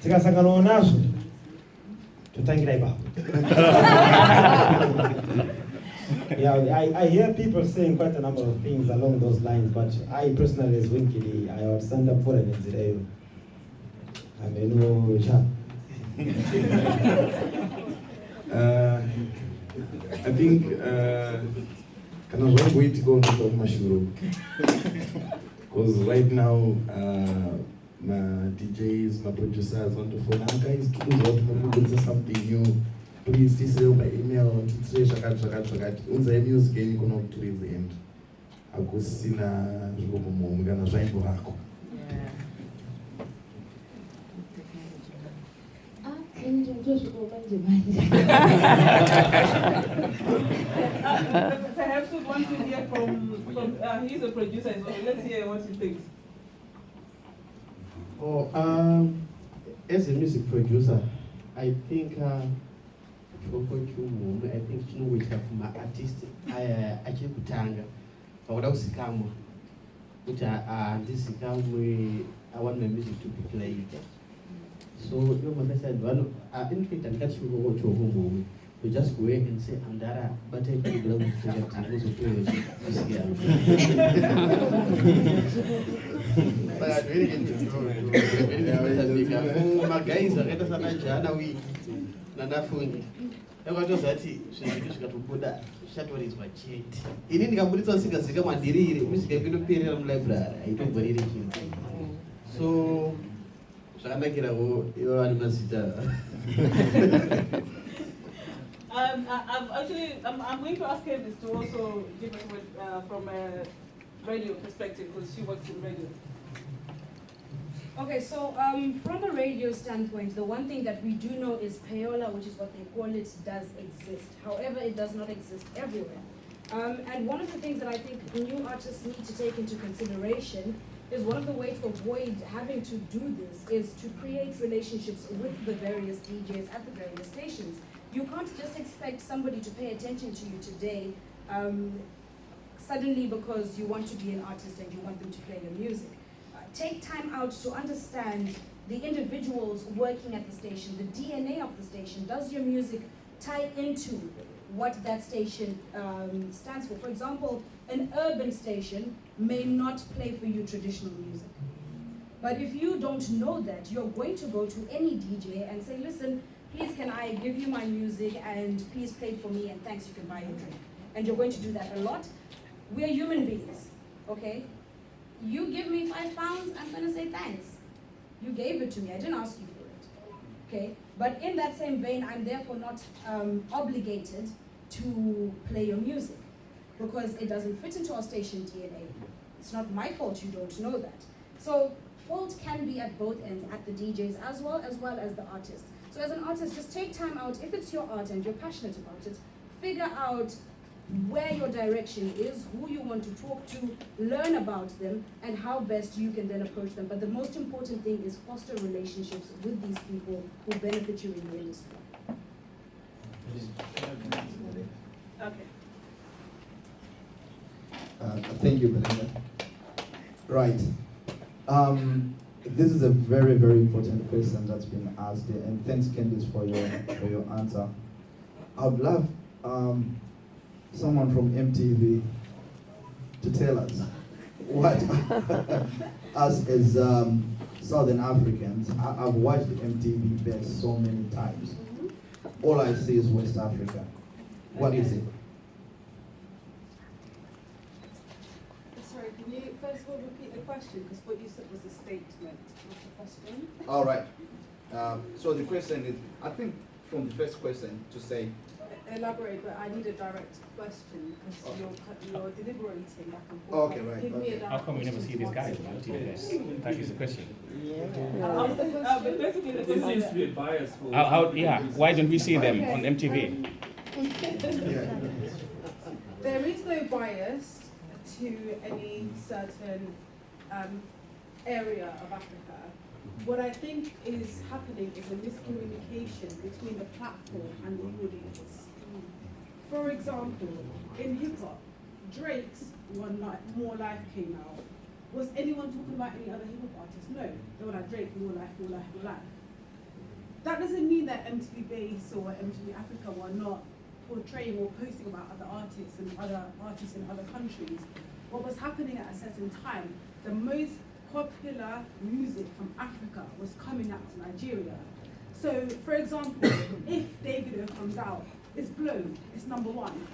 tikasangana nazo tutangira ipapo. Yeah, I hear people saying quite a number of things along those lines, but I personally, as Winky, I would stand up for an incident. I mean, no, I think can I wait to go into the mushroom? Because right now, my DJs, my producers want to phone guys to do something new. Please, this is by email. This is shakat. Unza music any kono to the end. Akusina jugo mo mgana zaimbo hako. Perhaps we want to hear from he's a producer as well. Let's hear what he thinks. As a music producer, I think I think you know we have my artist I keep kutanga but usikamwa uta this kamwe I want my music to be played. So you know my said one in fact I can't go to home. We just go ahead and say Andara, but I think we'll figure out how to play this year. But I really enjoy my guys are ready for Jana we Nana Fungi. I got just that she got to put that shut what is my cheat. In India, I'm going to sing a cigar and diri, music a good period of library. I don't believe it. So, Shana Kiravo, you are I'm going to ask her this to also give us from a radio perspective because she works in radio. Okay, so from a radio standpoint, the one thing that we do know is payola, which is what they call it, does exist. However, it does not exist everywhere. And one of the things that I think new artists need to take into consideration is one of the ways to avoid having to do this is to create relationships with the various DJs at the various stations. You can't just expect somebody to pay attention to you today suddenly because you want to be an artist and you want them to play your music. Take time out to understand the individuals working at the station, the DNA of the station. Does your music tie into what that station stands for? For example, an urban station may not play for you traditional music. But if you don't know that, you're going to go to any DJ and say, listen, please can I give you my music and please play it for me and thanks, you can buy your drink. And you're going to do that a lot. We're human beings, okay? You give me £5, I'm gonna say thanks. You gave it to me, I didn't ask you for it, okay? But in that same vein, I'm therefore not obligated to play your music because it doesn't fit into our station DNA. It's not my fault you don't know that. So fault can be at both ends, at the DJs as well as the artists. So as an artist, just take time out, if it's your art and you're passionate about it, figure out where your direction is, who you want to talk to, learn about them, and how best you can then approach them. But the most important thing is foster relationships with these people who benefit you in your industry. Okay. Thank you, Belinda. Right. This is a very, very important question that's been asked, and thanks, Candice, for your answer. I would love someone from MTV to tell us what us as Southern Africans. I've watched MTV best so many times. All I see is West Africa. What is it? Sorry, can you first of all repeat the question? Because what you said was a statement, not a question. All right. So the question is, I think from the first question to say, elaborate, but I need a direct question because you're deliberating back and forth. Okay, right. Give me a direct How come we never see these guys on TV? That is the question. This seems to be biased. Why don't we see them on MTV? There is no bias to any certain area of Africa. What I think is happening is a miscommunication between the platform and the audience. For example, in hip hop, Drake's More Life came out. Was anyone talking about any other hip hop artists? No. They were like Drake, More Life. That doesn't mean that MTV Base or MTV Africa were not portraying or posting about other artists and other artists in other countries. What was happening at a certain time, the most popular music from Africa was coming out to Nigeria. So, for example, if Davido comes out, it's blown, it's number one.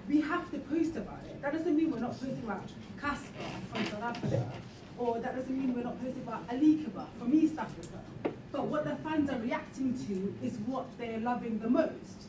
We have to post about it. That doesn't mean we're not posting about Casper from South Africa, or that doesn't mean we're not posting about Alikaba from East Africa. But what the fans are reacting to is what they're loving the most.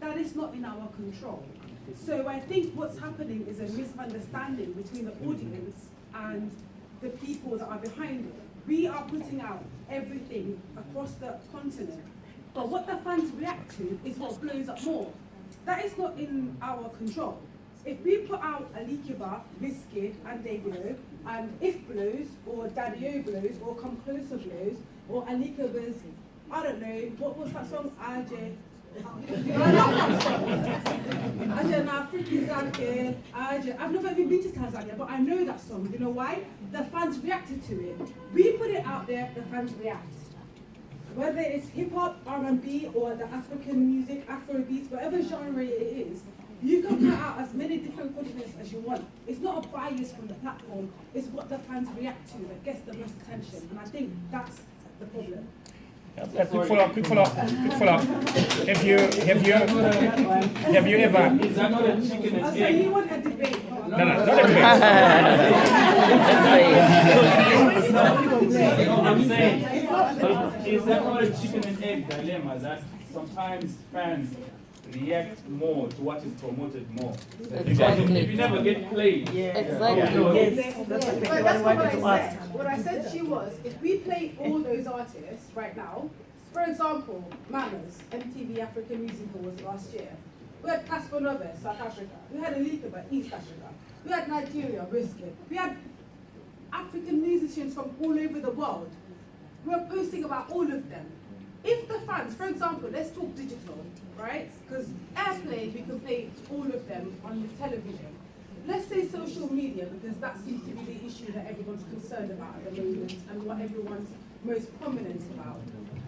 That is not in our control. So I think what's happening is a misunderstanding between the audience and the people that are behind it. We are putting out everything across the continent, but what the fans react to is what blows up more. That is not in our control. If we put out Alikiba, Wizkid, and Davido, and If blows, or Daddy-O blows, or Come Closer blows, or Alikaba's, I don't know, what was that song? Aje. I love that song. Aje na Afriki Zake, Aje. I've never even been to Tanzania, but I know that song. You know why? The fans reacted to it. We put it out there, the fans react. Whether it's hip hop, R&B, or the African music, Afrobeats, whatever genre it is, you can put out as many different continents as you want. It's not a bias from the platform, it's what the fans react to that gets the most attention. And I think that's the problem. Quick follow up. Have you ever? Is that not a chicken and egg? So you want a debate? No, not a debate. I'm saying, is that not a chicken and egg dilemma that sometimes fans react more to what is promoted more? Exactly. If you never get played. Yeah. Exactly. Yes. But that's not what I said. What I said to you was, if we play all those artists right now, for example, Manners, MTV African Music Awards last year, we had Casper Noves, South Africa. We had Alikaba, East Africa. We had Nigeria, Wizkid. We had African musicians from all over the world. We were posting about all of them. If the fans, for example, let's talk digital, right? Because Airplay, we can play all of them on the television. Let's say social media, because that seems to be the issue that everyone's concerned about at the moment and what everyone's most prominent about.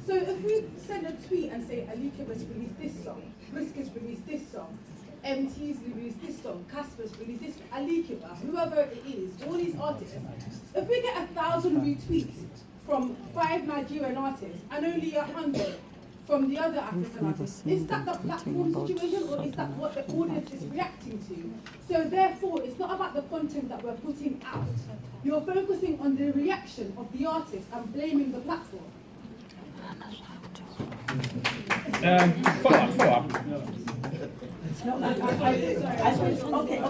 So if we send a tweet and say, Alikaba's released this song, Wizkid's released this song, MT's released this song, Casper's released this, Alikaba, whoever it is, all these artists, if we get 1,000 retweets from 5 Nigerian artists and only 100 from the other African artists, is that the platform situation or is that what the audience is reacting to? So therefore, it's not about the content that we're putting out. You're focusing on the reaction of the artist and blaming the platform. Follow up.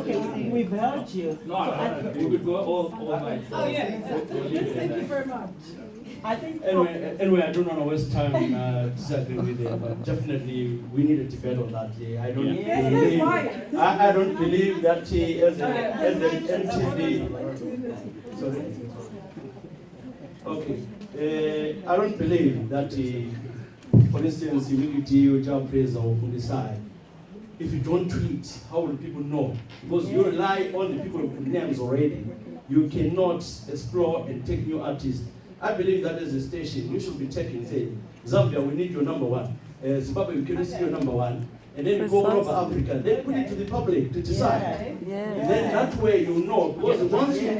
Okay, we've heard you. No, we could go all night. Oh yeah, thank you very much. I think Anyway, I don't want to waste time disagreeing with you, but definitely we need a debate on that. I don't believe. I don't believe that as an MTV. Sorry. Okay. I don't believe that. For instance, Winky or Prayzah or Fungisai. If you don't tweet, how will people know? Because you rely on the people with names already. You cannot explore and take new artists. I believe that as a station, you should be taking, say, Zambia, we need your number one. Zimbabwe, we can see your number one. And then go all over Africa. Then put it to the public to decide. Yeah. Then that way you know. Because once you,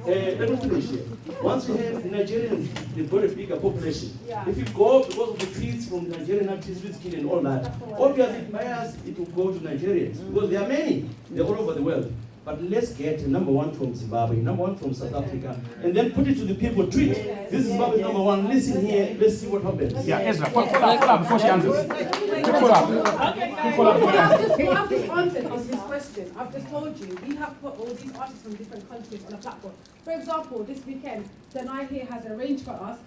let me finish here. Once you have Nigerians, they've got a bigger population. If you go because of the tweets from Nigerian artists, Wizkid and all that, obviously bias, it will go to Nigerians. Because there are many. They're all over the world. But let's get number one from Zimbabwe, number one from South Africa, and then put it to the people, tweet. This is Zimbabwe number one, listen here, let's see what happens. Yeah, Ezra, follow up before she answers. Follow up. I've just answered this question. I've just told you, we have put all these artists from different countries on a platform. For example, this weekend, Danai here has arranged for us.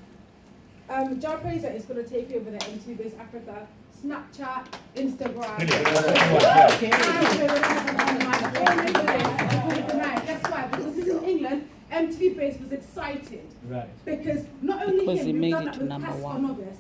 Prayzah is going to take over the MTV Base Africa, Snapchat, Instagram. That's why, because this is in England, MTV Base was excited. Right. Because not only Because him, he we've made done it that to with number Casper one. Noves,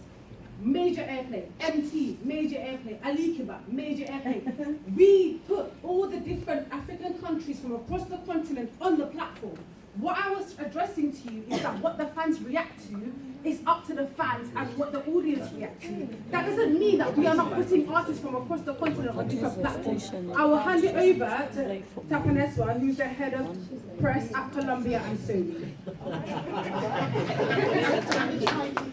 major airplay, MT, major airplay, Alikiba, major airplay. We put all the different African countries from across the continent on the platform. What I was addressing to you is that what the fans react to is up to the fans and what the audience react to. That doesn't mean that we are not putting artists from across the continent on different platforms. I will hand it over to Takaneswa, who's the head of press at Columbia and Sony.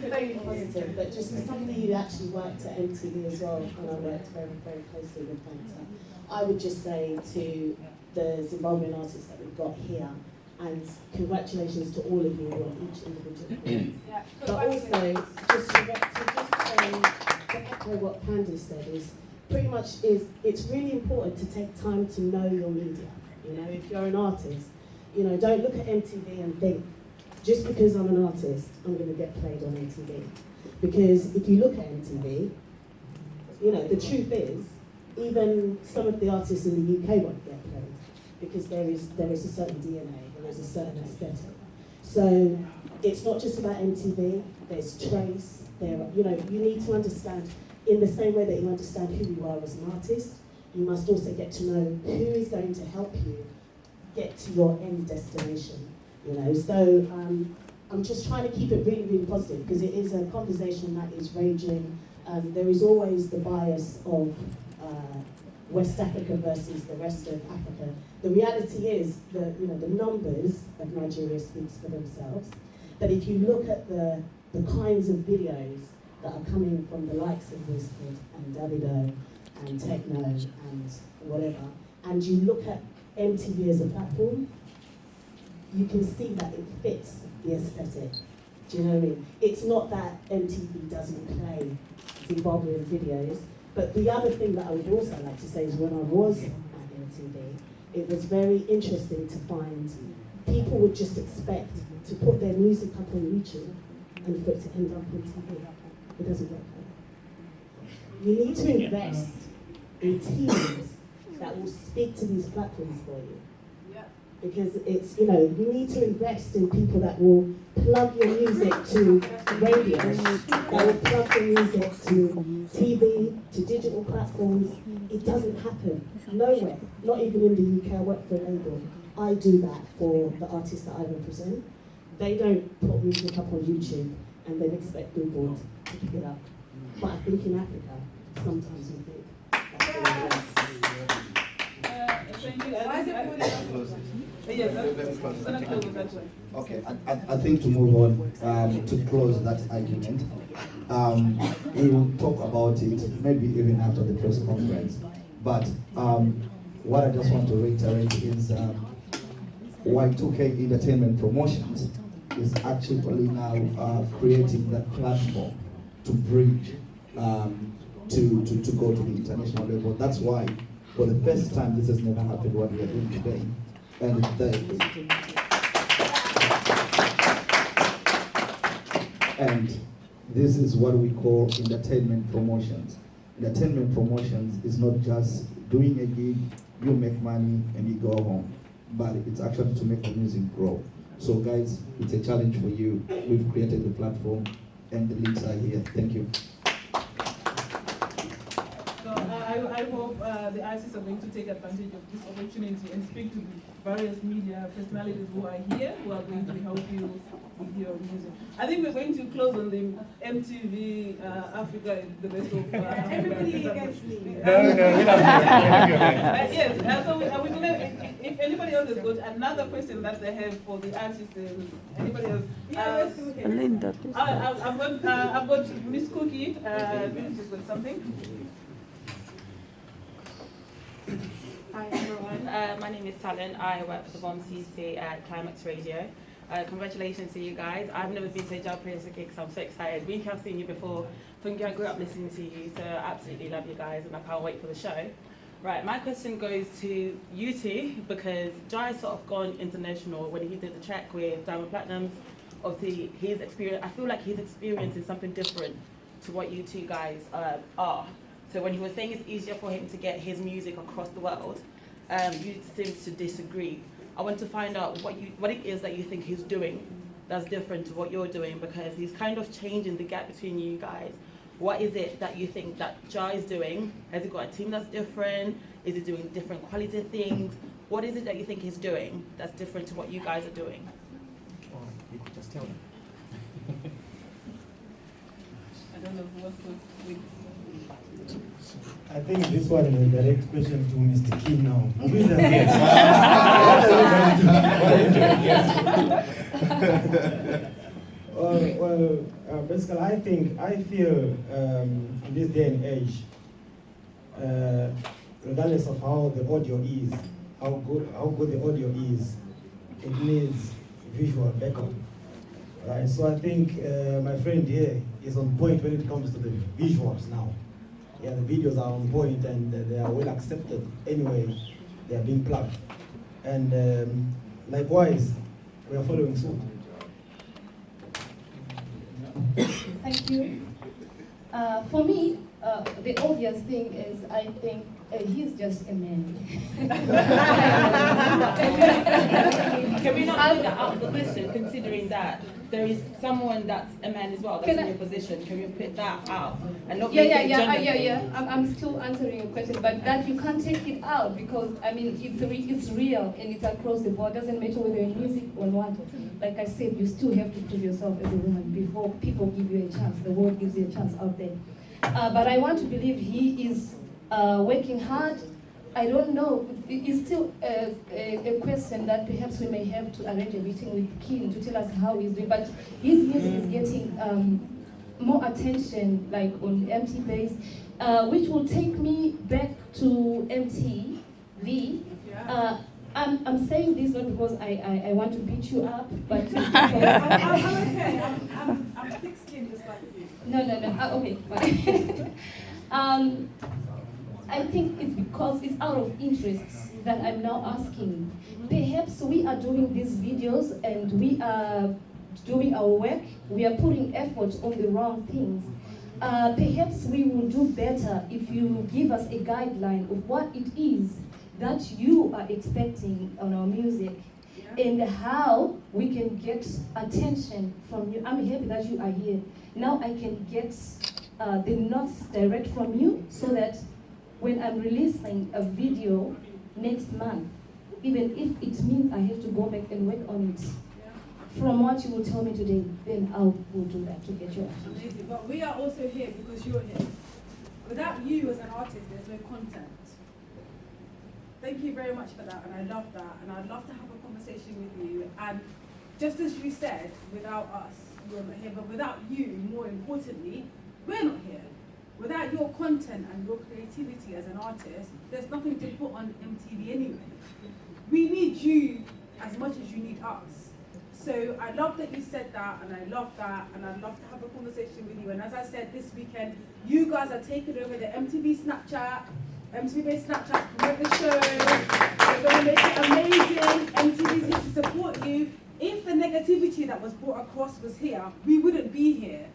Very positive, but just as somebody who actually worked at MTV as well, and I worked very, very closely with Fanta, I would just say to the Zimbabwean artists that we've got here, and congratulations to all of you on each individual point. But also, just to say, to echo what Candice said, is pretty much it's really important to take time to know your media. You know, if you're an artist, you know, don't look at MTV and think, just because I'm an artist, I'm going to get played on MTV. Because if you look at MTV, you know, the truth is, even some of the artists in the UK won't get played, because there is a certain DNA, there is a certain aesthetic. So it's not just about MTV, there's Trace, you know, you need to understand, in the same way that you understand who you are as an artist, you must also get to know who is going to help you get to your end destination. You know, so I'm just trying to keep it really, really positive, because it is a conversation that is raging. There is always the bias of West Africa versus the rest of Africa. The reality is that, you know, the numbers of Nigeria speaks for themselves. But if you look at the kinds of videos that are coming from the likes of Wizkid and Davido and Techno and whatever, and you look at MTV as a platform, you can see that it fits the aesthetic. Do you know what I mean? It's not that MTV doesn't play Zimbabwean videos, but the other thing that I would also like to say is when I was at MTV, it was very interesting to find people would just expect to put their music up on YouTube and for it to end up on TV. It doesn't work like that. You need to invest in teams that will speak to these platforms for you. Because it's, you know, you need to invest in people that will plug your music to radio, that will plug your music to TV, to digital platforms. It doesn't happen nowhere, not even in the UK. I work for a label. I do that for the artists that I represent. They don't put music up on YouTube and then expect Billboard to pick it up. But I think in Africa, sometimes we think that's what it is. Thank you. Why is everybody Okay, I think to move on, to close that argument, we will talk about it maybe even after the press conference. But what I just want to reiterate is Y2K Entertainment Promotions is actually now creating that platform to bridge, to go to the international level. That's why, for the first time, this has never happened, what we are doing today. And this is what we call entertainment promotions. Entertainment promotions is not just doing a gig, you make money and you go home, but it's actually to make the music grow. So guys, it's a challenge for you. We've created the platform and the links are here. Thank you. I hope the artists are going to take advantage of this opportunity and speak to the various media personalities who are here, who are going to help you with your music. I think we're going to close on the MTV Africa and the rest of Africa. Everybody against me. No, yes, so we're gonna, if anybody else has got another question that they have for the artists, anybody else? Linda, I've got Miss Cookie, she's got something. Hi everyone, my name is Talon. I work for the Bomb CC at Climax Radio. Congratulations to you guys. I've never been to a Job Prayzah gig, so I'm so excited. Winky, I've seen you before. Fungi, I grew up listening to you, so I absolutely love you guys and I can't wait for the show. Right, my question goes to you two, because Jai's sort of gone international when he did the track with Diamond Platnumz. Obviously, his experience, I feel like he's experiencing something different to what you two guys are. So when he was saying it's easier for him to get his music across the world, you seem to disagree. I want to find out what it is that you think he's doing that's different to what you're doing, because he's kind of changing the gap between you guys. What is it that you think that Jai is doing? Has he got a team that's different? Is he doing different quality things? What is it that you think he's doing that's different to what you guys are doing? You could just tell them. I don't know who wants to wait. I think this one is a direct question to Mr. Kim now. Who is basically, I feel in this day and age, regardless of how the audio is, how good the audio is, it needs visual backup. Right, so I think my friend here is on point when it comes to the visuals now. Yeah, the videos are on point and they are well accepted. Anyway, they are being plugged. And likewise, we are following suit. Thank you. For me, the obvious thing is I think he's just a man. Can we not put that out of the question, considering that there is someone that's a man as well, that's in your position? Can we put that out and not make it a gender thing? I'm still answering your question, but that you can't take it out because I mean it's real and it's across the board. Doesn't matter whether you're music or what. Like I said, you still have to prove yourself as a woman before people give you a chance. The world gives you a chance out there. But I want to believe he is working hard. I don't know. It's still a question that perhaps we may have to arrange a meeting with Kim to tell us how he's doing. But his music is getting more attention, like on MTV, which will take me back to MTV. I'm saying this not because I want to beat you up, but I'm okay. I'm thick skinned just like you. No. Okay, fine. I think it's because it's out of interest that I'm now asking. Perhaps we are doing these videos and we are doing our work. We are putting effort on the wrong things. Perhaps we will do better if you give us a guideline of what it is that you are expecting on our music and how we can get attention from you. I'm happy that you are here. Now I can get the notes direct from you so that when I'm releasing a video next month, even if it means I have to go back and work on it, from what you will tell me today, then I will do that to get your attention. Amazing. But we are also here because you're here. Without you as an artist, there's no content. Thank you very much for that, and I love that, and I'd love to have a conversation with you. And just as you said, without us, we're not here, but without you, more importantly, we're not here. Without your content and your creativity as an artist, there's nothing to put on MTV anyway. We need you as much as you need us. So I love that you said that, and I love that, and I'd love to have a conversation with you. And as I said, this weekend, you guys are taking over the MTV Snapchat, MTV-based Snapchat, promote the show. We're going to make it amazing. MTV's here to support you. If the negativity that was brought across was here, we wouldn't be here.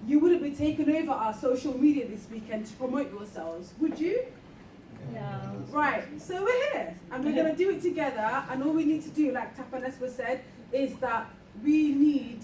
You wouldn't be taking over our social media this weekend to promote yourselves, would you? No. Right, so we're here, and we're going to do it together, and all we need to do, like Tapanespa said, is that we need